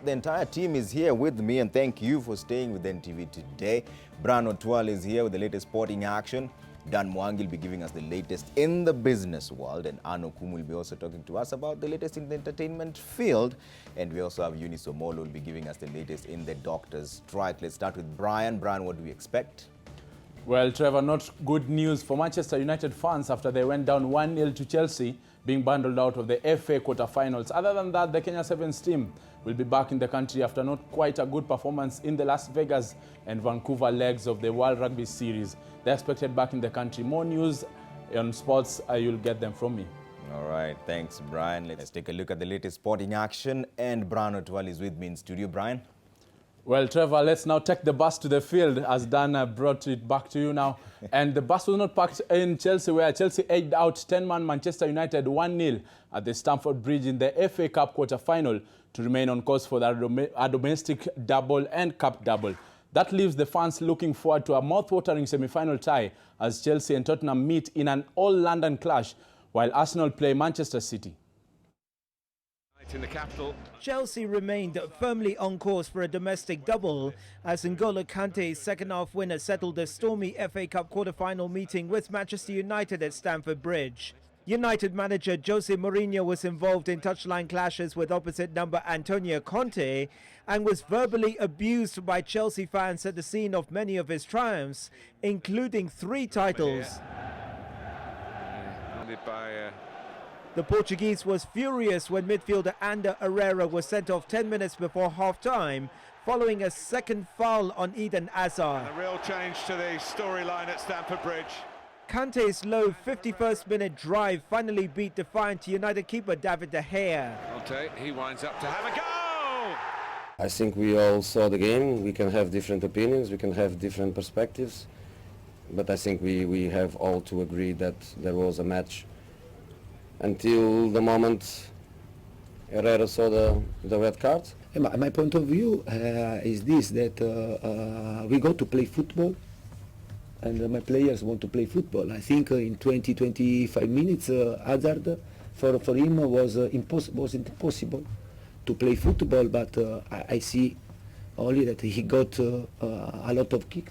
The entire team is here with me, and thank you for staying with NTV today. Brian Otwal is here with the latest sporting action. Dan Mwangi will be giving us the latest in the business world, and Arno Kum will be also talking to us about the latest in the entertainment field. And we also have Eunice Omolo will be giving us the latest in the doctor's strike. Let's start with Brian. Brian, what do we expect? Well, Trevor, not good news for Manchester United fans after they went down 1-0 to Chelsea, being bundled out of the FA quarter-finals. Other than that, the Kenya Sevens team will be back in the country after not quite a good performance in the Las Vegas and Vancouver legs of the World Rugby Series. They're expected back in the country. More news on sports, you'll get them from me. All right, thanks, Brian. Let's take a look at the latest sporting action, and Brian Otwal is with me in studio. Brian? Well, Trevor, let's now take the bus to the field, as Dan brought it back to you now. And the bus was not packed in Chelsea, where Chelsea edged out 10-man Manchester United 1-0 at the Stamford Bridge in the FA Cup quarter-final to remain on course for a domestic double and cup double. That leaves the fans looking forward to a mouth-watering semi-final tie as Chelsea and Tottenham meet in an all-London clash, while Arsenal play Manchester City. In the capital. Chelsea remained firmly on course for a domestic double as N'Golo Kante's second-half winner settled a stormy FA Cup quarter-final meeting with Manchester United at Stamford Bridge. United manager Jose Mourinho was involved in touchline clashes with opposite number Antonio Conte and was verbally abused by Chelsea fans at the scene of many of his triumphs, including 3 titles. The Portuguese was furious when midfielder Ander Herrera was sent off 10 minutes before half-time, following a second foul on Eden Hazard. A real change to the storyline at Stamford Bridge. Kante's low 51st-minute drive finally beat defiant United keeper David De Gea. Conte, he winds up to have a goal! I think we all saw the game. We can have different opinions, we can have different perspectives, but I think we have all to agree that there was a match until the moment Herrera saw the red card. My point of view is this, that we go to play football and my players want to play football. I think in 20-25 minutes Hazard for him was impossible to play football, but I see only that he got a lot of kick.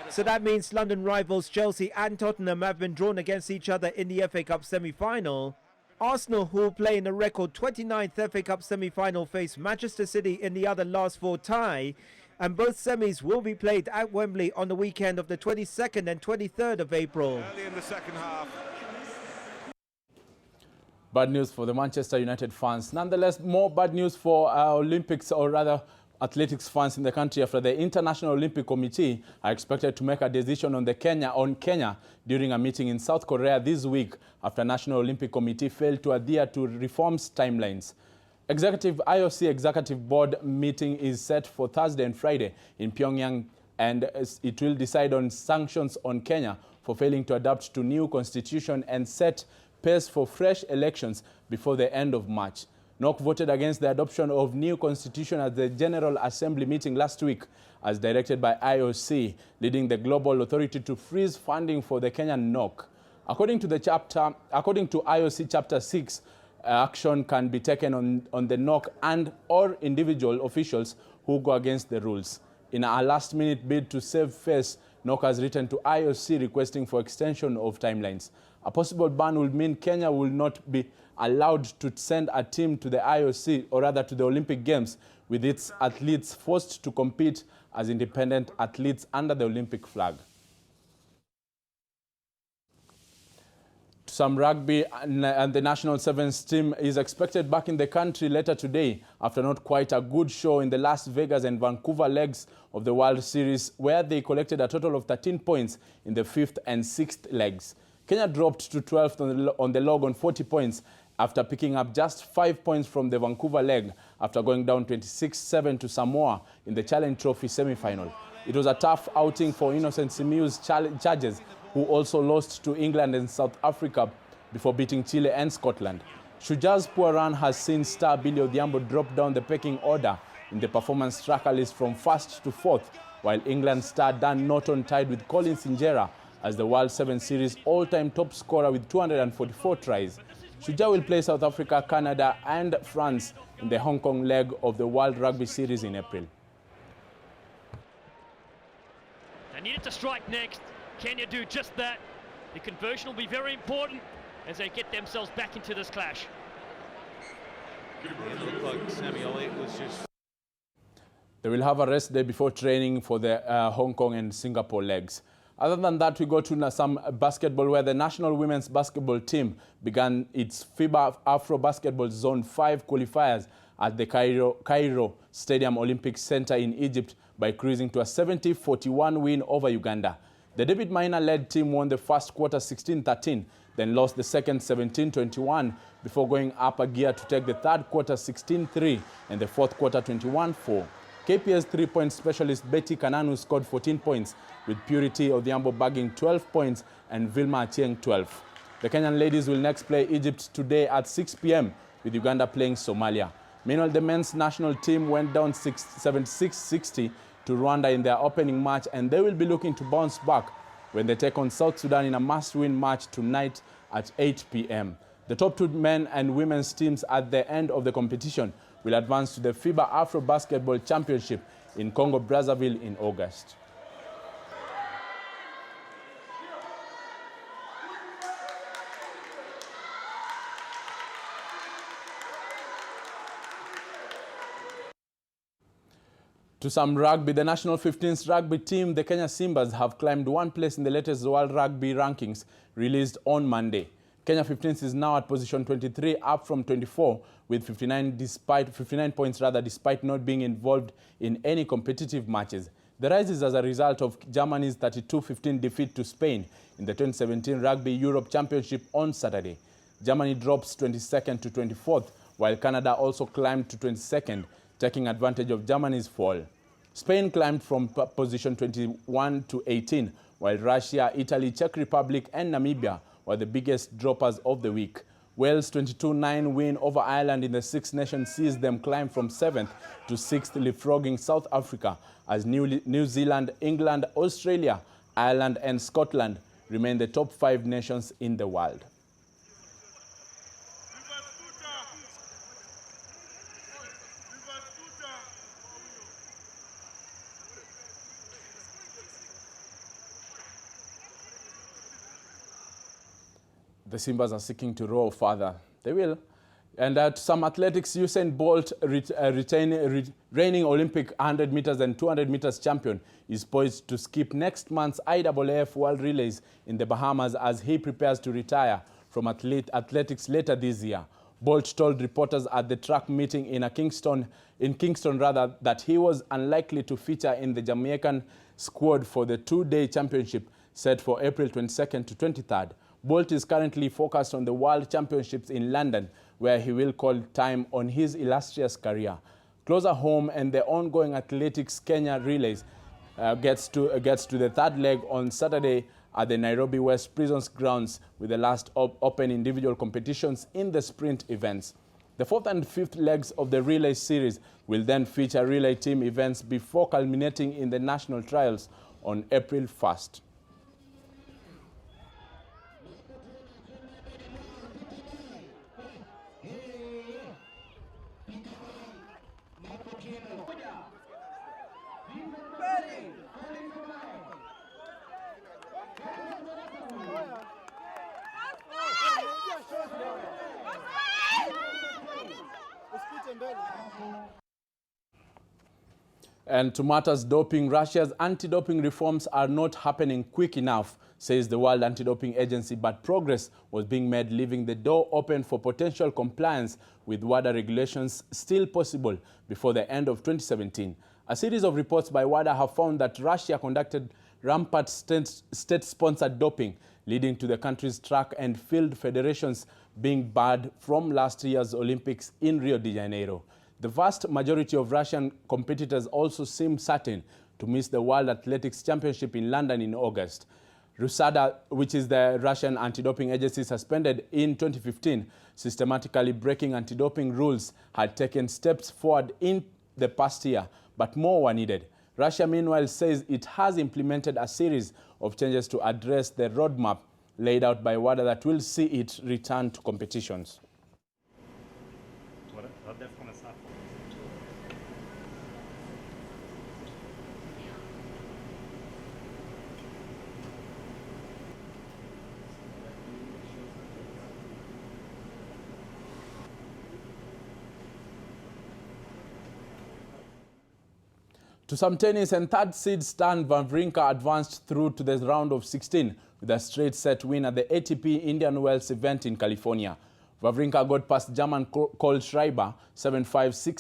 So that means London rivals Chelsea and Tottenham have been drawn against each other in the FA Cup semi-final. Arsenal, who will play in a record 29th FA Cup semi-final, face Manchester City in the other last 4 tie, and both semis will be played at Wembley on the weekend of the 22nd and 23rd of April. Early in the second half. Bad news for the Manchester United fans. Nonetheless, more bad news for Olympics, or rather athletics fans in the country, after the International Olympic Committee are expected to make a decision on Kenya during a meeting in South Korea this week after National Olympic Committee failed to adhere to reforms timelines. IOC Executive Board meeting is set for Thursday and Friday in Pyongyang, and it will decide on sanctions on Kenya for failing to adapt to new constitution and set pace for fresh elections before the end of March. NOC voted against the adoption of new constitution at the General Assembly meeting last week, as directed by IOC, leading the global authority to freeze funding for the Kenyan NOC. According to IOC Chapter 6, action can be taken on the NOC and or individual officials who go against the rules. In a last-minute bid to save face, NOC has written to IOC requesting for extension of timelines. A possible ban will mean Kenya will not be allowed to send a team to the IOC, or rather to the Olympic Games, with its athletes forced to compete as independent athletes under the Olympic flag. Some rugby, and the national sevens team is expected back in the country later today after not quite a good show in the Las Vegas and Vancouver legs of the World Series, where they collected a total of 13 points in the 5th and 6th legs. Kenya dropped to 12th on the log on 40 points after picking up just 5 points from the Vancouver leg after going down 26-7 to Samoa in the Challenge Trophy semi-final. It was a tough outing for Innocent Simiu's Chargers, who also lost to England and South Africa before beating Chile and Scotland. Shuja's poor run has seen star Billy Odhiambo drop down the pecking order in the performance tracker list from 1st to 4th, while England star Dan Norton tied with Colin Sinjera as the World 7 Series all-time top scorer with 244 tries. Shujaa will play South Africa, Canada and France in the Hong Kong leg of the World Rugby Series in April. They needed to strike next. Kenya do just that. The conversion will be very important as they get themselves back into this clash. It looked like Sammy Elliott was just... They will have a rest day before training for the Hong Kong and Singapore legs. Other than that, we go to some basketball where the national women's basketball team began its FIBA Afro Basketball Zone 5 qualifiers at the Cairo Stadium Olympic Center in Egypt by cruising to a 70-41 win over Uganda. The David Maina-led team won the first quarter 16-13, then lost the second 17-21 before going up a gear to take the third quarter 16-3 and the fourth quarter 21-4. KPS three-point specialist Betty Kananu scored 14 points, with Purity Odhiambo bagging 12 points and Vilma Achieng 12. The Kenyan ladies will next play Egypt today at 6 p.m. with Uganda playing Somalia. Meanwhile, the men's national team went down 76-60 to Rwanda in their opening match, and they will be looking to bounce back when they take on South Sudan in a must-win match tonight at 8 p.m. The top two men and women's teams at the end of the competition will advance to the FIBA Afro Basketball Championship in Congo-Brazzaville in August. To some rugby, the national 15th rugby team, the Kenya Simbas, have climbed one place in the latest World Rugby rankings released on Monday. Kenya 15th is now at position 23, up from 24, with 59 points despite not being involved in any competitive matches. The rise is as a result of Germany's 32-15 defeat to Spain in the 2017 Rugby Europe Championship on Saturday. Germany drops 22nd to 24th, while Canada also climbed to 22nd, taking advantage of Germany's fall. Spain climbed from position 21 to 18, while Russia, Italy, Czech Republic and Namibia were the biggest droppers of the week. Wales' 22-9 win over Ireland in the Six Nations sees them climb from 7th to 6th, leapfrogging South Africa as New Zealand, England, Australia, Ireland and Scotland remain the top 5 nations in the world. The Simbas are seeking to roar further. They will. And at some athletics, Usain Bolt, reigning Olympic 100 meters and 200 meters champion, is poised to skip next month's IAAF World Relays in the Bahamas as he prepares to retire from athletics later this year. Bolt told reporters at the track meeting in Kingston that he was unlikely to feature in the Jamaican squad for the two-day championship set for April 22nd to 23rd. Bolt is currently focused on the World Championships in London, where he will call time on his illustrious career. Closer home, and the ongoing athletics Kenya relays gets to the third leg on Saturday at the Nairobi West Prisons grounds, with the last open individual competitions in the sprint events. The fourth and fifth legs of the relay series will then feature relay team events before culminating in the national trials on April 1st. And to matters doping, Russia's anti-doping reforms are not happening quick enough, says the World Anti-Doping Agency, but progress was being made, leaving the door open for potential compliance with WADA regulations still possible before the end of 2017. A series of reports by WADA have found that Russia conducted rampant state-sponsored doping, leading to the country's track and field federations being barred from last year's Olympics in Rio de Janeiro. The vast majority of Russian competitors also seem certain to miss the World Athletics Championship in London in August. RUSADA, which is the Russian anti-doping agency suspended in 2015, systematically breaking anti-doping rules, had taken steps forward in the past year, but more were needed. Russia, meanwhile, says it has implemented a series of changes to address the roadmap laid out by WADA that will see it return to competitions. To some tennis, and third seed Stan Wawrinka advanced through to the round of 16 with a straight set win at the ATP Indian Wells event in California. Wawrinka got past German Cole Schreiber 7-5,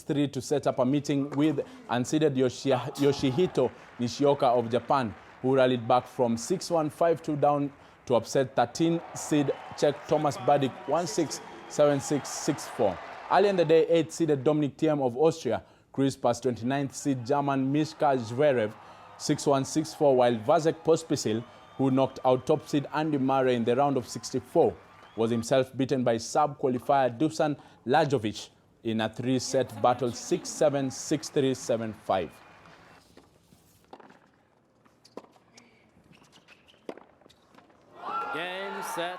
6-3 to set up a meeting with unseeded Yoshihito Nishioka of Japan, who rallied back from 6-1, 5-2 down to upset 13 seed Czech Thomas Berdych 1-6, 7-6, 6-4. Earlier in the day, 8 seeded Dominic Thiem of Austria cruised past 29th seed German Mishka Zverev 6-1, 6-4, while Vasek Pospisil, who knocked out top seed Andy Murray in the round of 64, was himself beaten by sub-qualifier Dusan Lajovic in a 3-set battle 6-7, 6-3, 7-5. Game, set.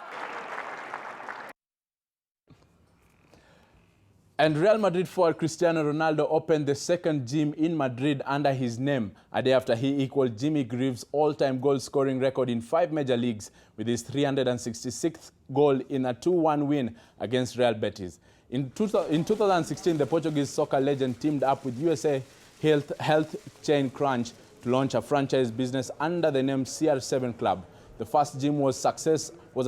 And Real Madrid forward Cristiano Ronaldo opened the second gym in Madrid under his name a day after he equaled Jimmy Greaves' all-time goal-scoring record in 5 major leagues with his 366th goal in a 2-1 win against Real Betis. In 2016, the Portuguese soccer legend teamed up with USA health chain Crunch to launch a franchise business under the name CR7 Club. The first gym was a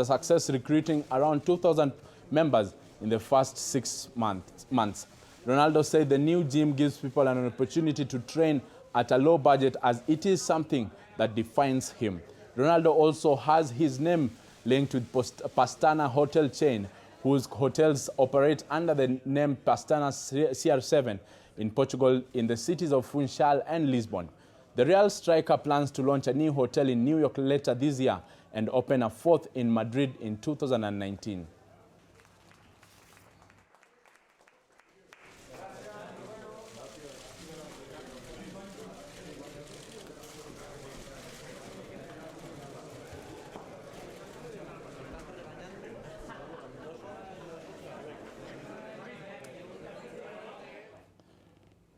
success, recruiting around 2,000 members in the first 6 months. Ronaldo said the new gym gives people an opportunity to train at a low budget, as it is something that defines him. Ronaldo also has his name linked with Pastana hotel chain, whose hotels operate under the name Pastana CR7 in Portugal in the cities of Funchal and Lisbon. The Real striker plans to launch a new hotel in New York later this year and open a fourth in Madrid in 2019.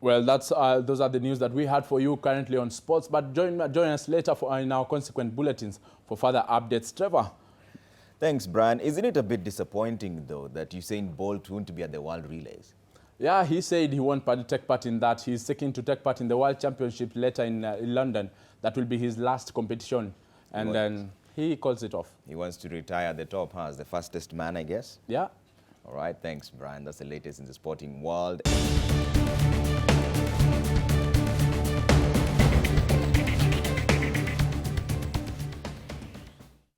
Well, those are the news that we had for you currently on sports. But join us later in our consequent bulletins for further updates. Trevor. Thanks, Brian. Isn't it a bit disappointing, though, that Usain Bolt won't be at the World Relays? Yeah, he said he won't take part in that. He's seeking to take part in the World Championship later in London. That will be his last competition. And then he calls it off. He wants to retire at the top, as the fastest man, I guess? Yeah. All right, thanks, Brian. That's the latest in the sporting world.